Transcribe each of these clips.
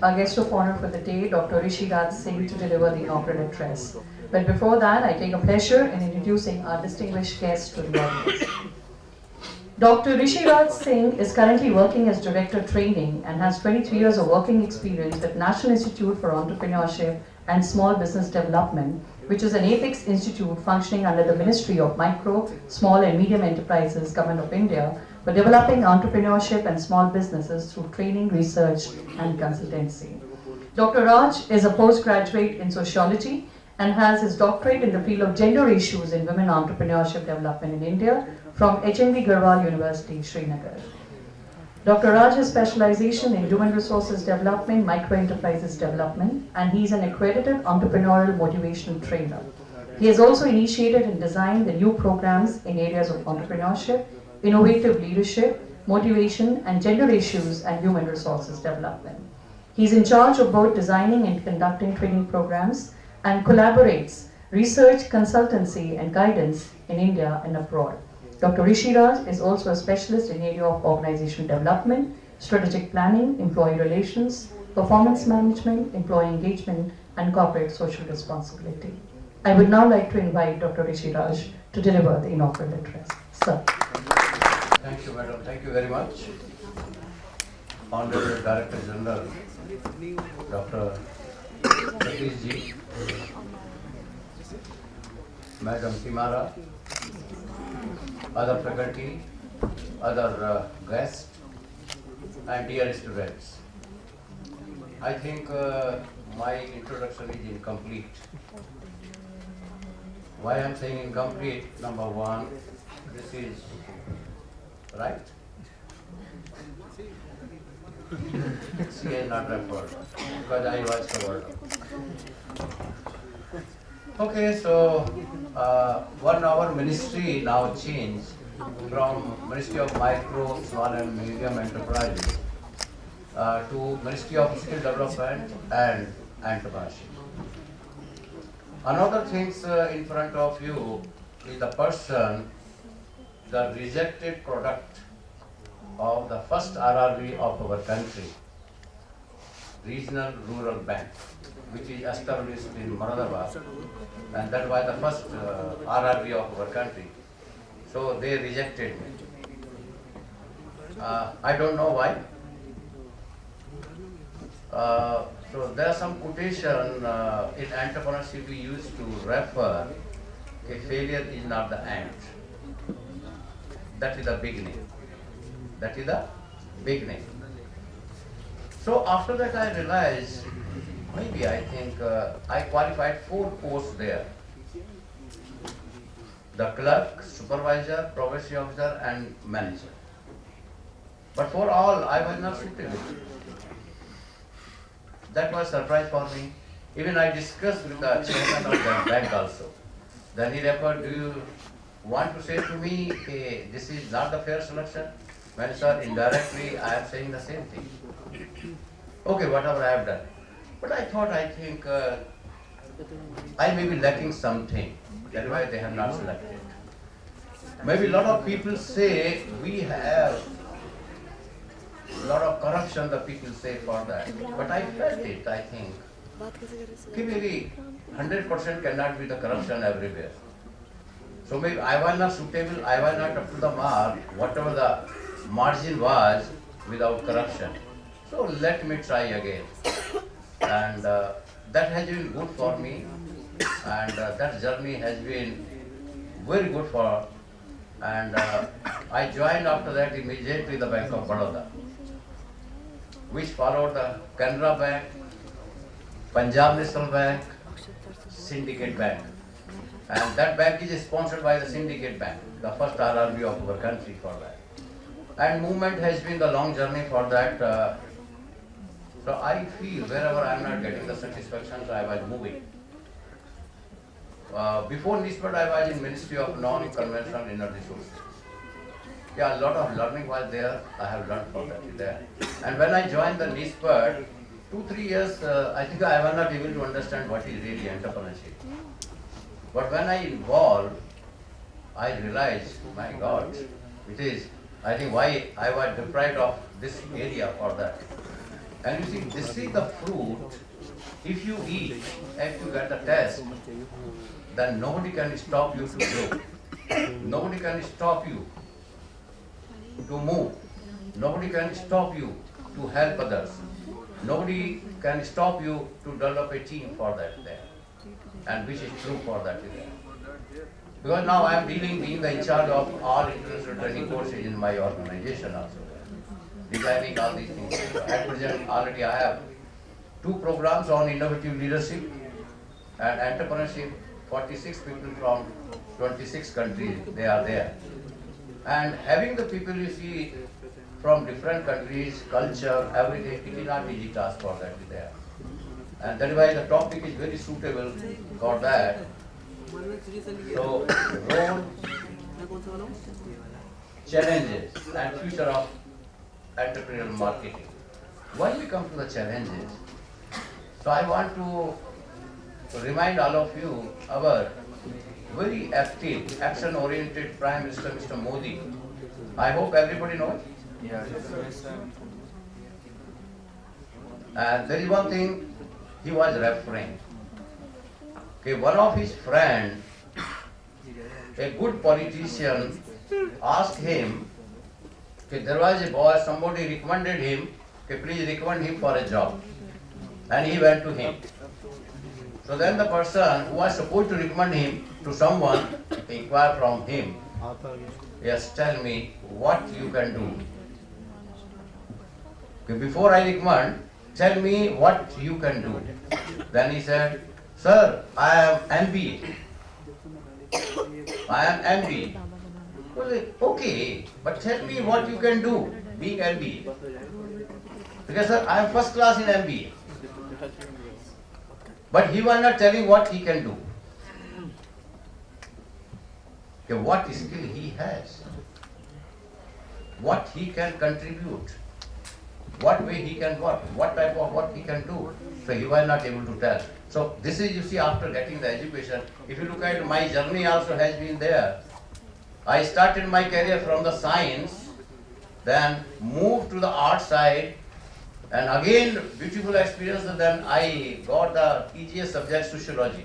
our guest of honor for the day, Dr. Rishi Raj Singh, to deliver the inaugural address. But before that, I take a pleasure in introducing our distinguished guest to the audience. Dr. Rishi Raj Singh is currently working as Director Training and has 23 years of working experience with National Institute for Entrepreneurship and Small Business Development, which is an apex institute functioning under the Ministry of Micro, Small and Medium Enterprises, Government of India, for developing entrepreneurship and small businesses through training, research and consultancy. Dr. Raj is a postgraduate in sociology and has his doctorate in the field of gender issues in women entrepreneurship development in India from HNV Garhwal University, Srinagar. Dr. Raj has specialization in human resources development, micro enterprises development, and he is an accredited entrepreneurial motivational trainer. He has also initiated and designed the new programs in areas of entrepreneurship, innovative leadership, motivation, and gender issues and human resources development. He is in charge of both designing and conducting training programs and collaborates research, consultancy, and guidance in India and abroad. Dr. Rishi Raj is also a specialist in the area of organizational development, strategic planning, employee relations, performance management, employee engagement, and corporate social responsibility. I would now like to invite Dr. Rishi Raj to deliver the inaugural address. Sir. Thank you, madam. Thank you very much. Honorable Director General, Dr. Satish Ji, Madam Timara, other faculty, other guests, and dear students. I think my introduction is incomplete. Why I am saying incomplete? Number one, this is right. She has not referred because I was covered. Okay, so 1 hour ministry now changed from Ministry of Micro, Small and Medium Enterprises to Ministry of Skill Development and Entrepreneurship. Another things in front of you is the person, the rejected product of the first RRB of our country, Regional Rural Bank, which is established in Moradabad, and that was the first RRB of our country. So they rejected me. I don't know why. So there are some quotation in entrepreneurship we used to refer, a failure is not the end. That is the beginning. That is the beginning. So after that I realized, maybe I think I qualified 4 posts there. The clerk, supervisor, probation officer and manager. But for all I was not suitable. That was a surprise for me. Even I discussed with the chairman of the bank also. Then he referred, do you want to say to me, hey, this is not the fair selection? Well, sir, indirectly I am saying the same thing. Okay, whatever I have done. But I thought, I think I may be lacking something. That's why they have not selected. Maybe a lot of people say we have a lot of corruption, the people say for that. But I felt it, I think. Maybe 100% cannot be the corruption everywhere. So maybe I was not suitable, I was not up to the mark, whatever the margin was without corruption. So let me try again. And that has been good for me. And that journey has been very good for. And I joined after that immediately the Bank of Baroda, which followed the Canara Bank, Punjab National Bank, Syndicate Bank. And that bank is sponsored by the Syndicate Bank, the first RRB of our country for that. And movement has been the long journey for that. So I feel wherever I am not getting the satisfaction, so I was moving. Before NISPER, I was in Ministry of Non-Conventional Inner Resources. Yeah, a lot of learning was there. I have learned from that there. And when I joined the NISPER, 2-3 years, I think I was not able to understand what is really entrepreneurship. But when I involved, I realized, my God, it is, I think why I was deprived of this area for that. And you see, this is the fruit. If you eat, if you get the test, then nobody can stop you to grow. Nobody can stop you to move. Nobody can stop you to help others. Nobody can stop you to develop a team for that there. And which is true for that there. Because now I am being the in charge of all international training courses in my organization also. Designing all these things. At present, already I have 2 programs on innovative leadership and entrepreneurship. 46 people from 26 countries, they are there. And having the people you see from different countries, culture, everything, it is not easy task for that there. And that is why the topic is very suitable for that. So, role, challenges and future of entrepreneurial marketing. When we come to the challenges, so I want to remind all of you our very active, action-oriented Prime Minister, Mr. Modi. I hope everybody knows. Yeah. And there is one thing he was referring. Okay, one of his friend, a good politician, asked him, okay, there was a boy, somebody recommended him, okay, please recommend him for a job. And he went to him. So then the person who was supposed to recommend him to someone inquired from him, yes, tell me what you can do. Okay, before I recommend, tell me what you can do. Then he said, sir, I am MBA. I am MBA. Well, okay, but tell me what you can do being MBA. Because sir, I am first class in MBA. But he was not telling what he can do. Okay, what skill he has. What he can contribute. What way he can work. What type of work he can do. So he was not able to tell. So this is, you see, after getting the education, if you look at my journey also has been there. I started my career from the science, then moved to the art side, and again beautiful experience, and then I got the easiest subject, sociology,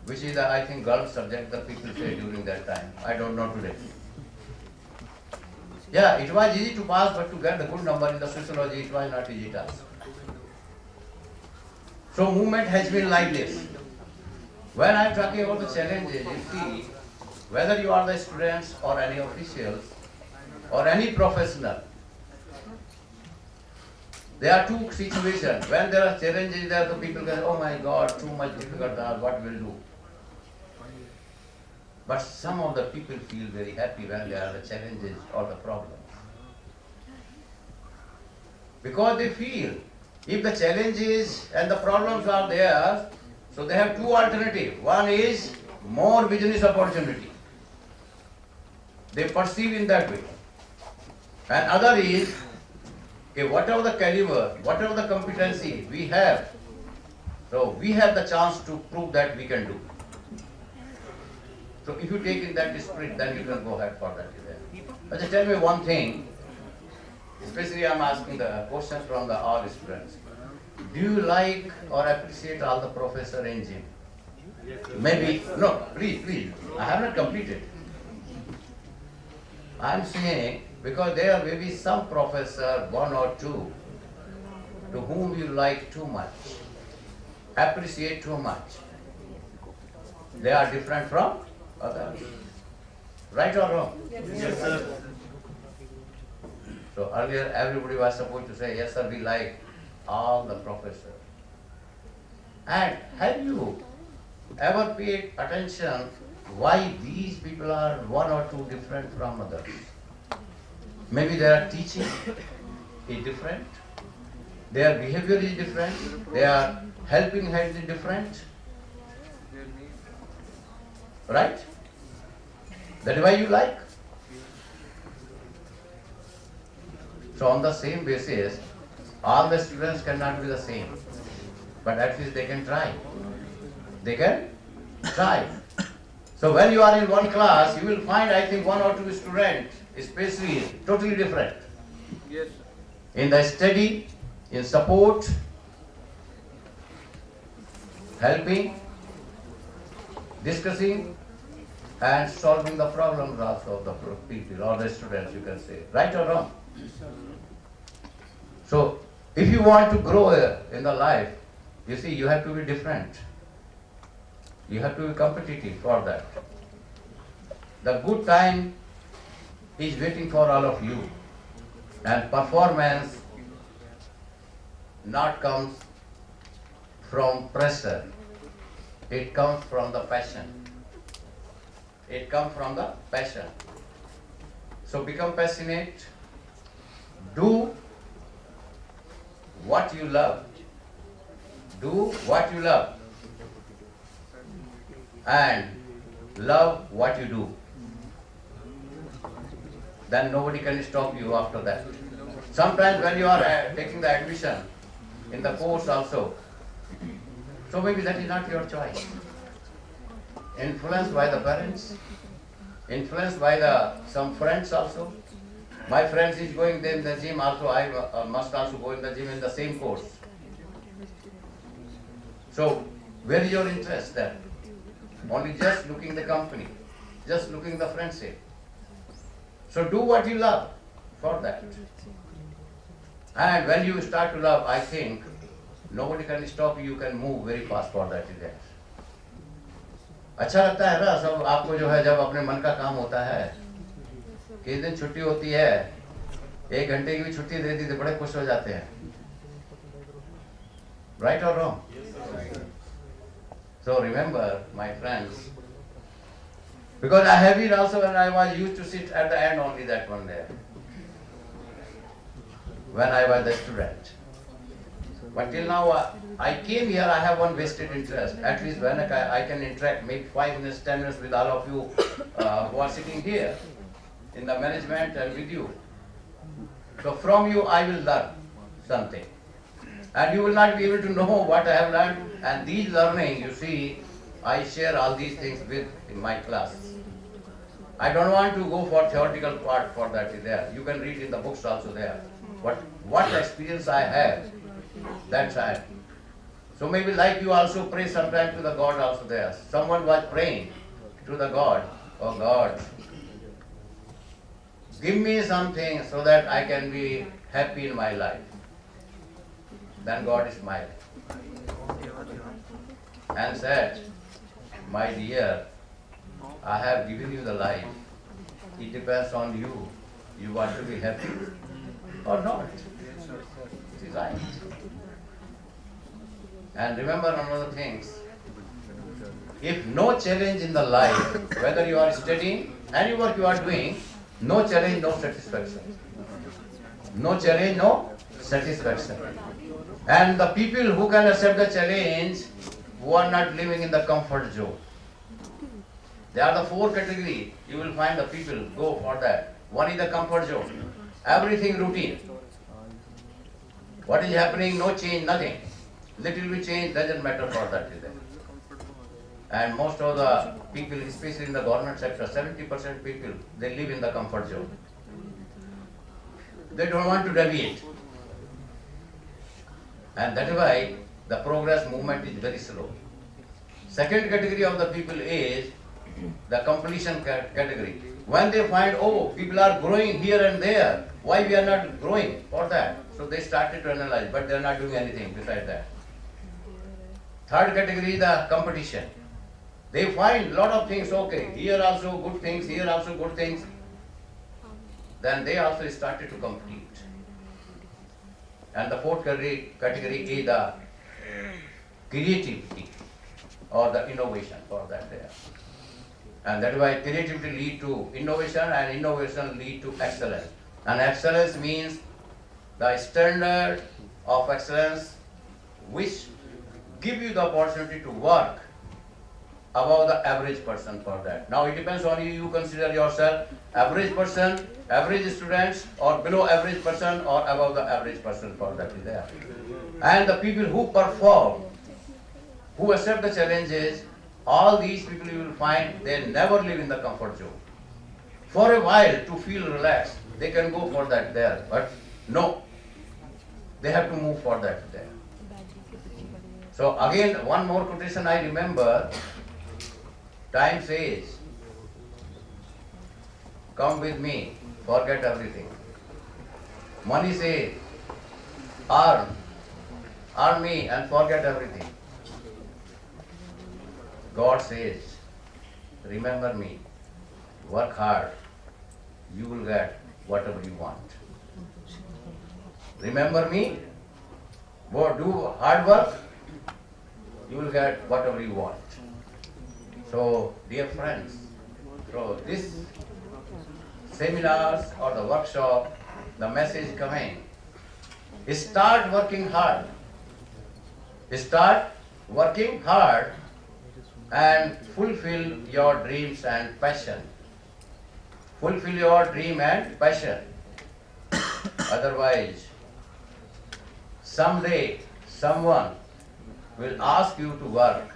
which is the, I think, girl subject that people say during that time. I don't know today. Yeah, it was easy to pass, but to get the good number in the sociology, it was not easy task. So movement has been like this. When I am talking about the challenges, you see, whether you are the students or any officials or any professional, there are 2 situations. When there are challenges, there the people go, oh my God, too much difficult, what will do? But some of the people feel very happy when there are the challenges or the problems. Because they feel, if the challenges and the problems are there, so they have 2 alternatives. One is more business opportunity. They perceive in that way. And other is, okay, whatever the caliber, whatever the competency we have, so we have the chance to prove that we can do. So if you take in that spirit, then you can go ahead for that event. But just tell me one thing, especially I am asking the questions from the all students. Do you like or appreciate all the professor in gym? Maybe, no, please, I have not completed. I am saying, because there may be some professor, 1 or 2, to whom you like too much, appreciate too much. They are different from others. Right or wrong? Yes, sir. So earlier everybody was supposed to say, yes sir, we like all the professors. And have you ever paid attention why these people are 1 or 2 different from others? Maybe their teaching is different, their behavior is different, their helping hand is different. Right? That is why you like. So on the same basis, all the students cannot be the same. But at least they can try. They can try. So when you are in one class, you will find, I think, 1 or 2 students, especially, totally different. Yes. in the study, in support, helping, discussing, and solving the problems also of the people or the students, you can say. Right or wrong? So, if you want to grow in the life, you see, you have to be different. You have to be competitive for that. The good time is waiting for all of you. And performance not comes from pressure. It comes from the passion. It comes from the passion. So become passionate. Do what you love. Do what you love. And love what you do. Then nobody can stop you after that. Sometimes when you are taking the admission in the course also, so maybe that is not your choice. Influenced by the parents, influenced by some friends also. My friends is going in the gym also, I must also go in the gym in the same course. So where is your interest then? Only just looking the company, just looking the friendship. So do what you love for that. And when you start to love, I think nobody can stop you, you can move very fast for that event. अच्छा लगता है ना सब आपको जो है जब अपने मन का काम होता है किस दिन छुट्टी होती है 1 घंटे की भी छुट्टी दे दी तो बड़े खुश हो जाते हैं right or wrong? So remember my friends, because I have it also when I was used to sit at the end only that one there when I was a student. But till now, I came here, I have one vested interest. At least when I can interact, maybe 5 minutes, 10 minutes with all of you who are sitting here in the management and with you. So from you, I will learn something. And you will not be able to know what I have learned. And these learning, you see, I share all these things with in my class. I don't want to go for theoretical part for that is there. You can read in the books also there. What experience I have, that's I. So maybe like you also pray sometimes to the God also there. Someone was praying to the God, oh God, give me something so that I can be happy in my life. Then God smiled and said, my dear, I have given you the life. It depends on you. You want to be happy or not. It is right. And remember another thing. If no challenge in the life, whether you are studying, any work you are doing, no challenge, no satisfaction. No challenge, no satisfaction. And the people who can accept the challenge, who are not living in the comfort zone. They are the 4 categories. You will find the people go for that. One is the comfort zone. Everything routine. What is happening? No change, nothing. Little bit change doesn't matter for that. And most of the people, especially in the government sector, 70% people, they live in the comfort zone. They don't want to deviate. And that is why the progress movement is very slow. Second category of the people is the completion category. When they find, oh, people are growing here and there, why we are not growing for that? So they started to analyze, but they are not doing anything besides that. Third category is the competition. They find a lot of things, okay, here also good things, here also good things. Then they also started to compete. And the fourth category is the creativity or the innovation for that there. And that is why creativity leads to innovation and innovation leads to excellence. And excellence means the standard of excellence which give you the opportunity to work above the average person for that. Now it depends on you, you consider yourself average person, average students, or below average person, or above the average person for that is there. And the people who perform, who accept the challenges, all these people you will find, they never live in the comfort zone. For a while, to feel relaxed, they can go for that there, but no. they have to move for that there. So again, one more quotation I remember, time says, come with me, forget everything. Money says, earn me and forget everything. God says, remember me, work hard, you will get whatever you want. Remember me, do hard work, you will get whatever you want. So, dear friends, so this seminars or the workshop, the message coming, start working hard. Start working hard and fulfill your dreams and passion. Fulfill your dream and passion. Otherwise, someday someone will ask you to work.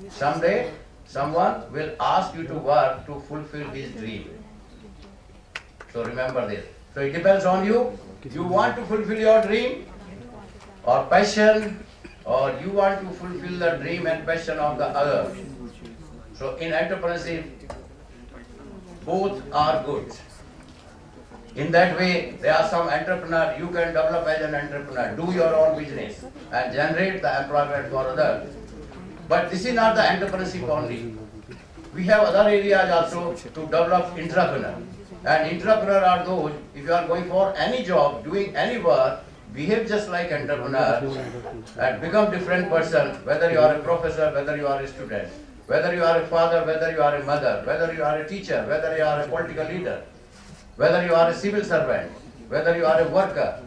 Someday someone will ask you to work to fulfill his dream. So remember this. So it depends on you. You want to fulfill your dream or passion, or you want to fulfill the dream and passion of the other. So in entrepreneurship, both are good. In that way, there are some entrepreneur, you can develop as an entrepreneur, do your own business and generate the employment for others. But this is not the entrepreneurship only. We have other areas also to develop entrepreneur. And entrepreneur are those, if you are going for any job, doing any work, behave just like entrepreneur and become different person, whether you are a professor, whether you are a student, whether you are a father, whether you are a mother, whether you are a teacher, whether you are a political leader, whether you are a civil servant, whether you are a worker,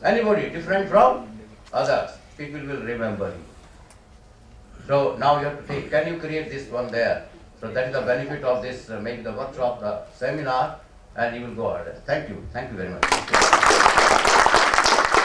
anybody different from others, people will remember you. So now you have to think, can you create this one there? So that is the benefit of this, make the workshop, the seminar, and you will go ahead. Thank you very much.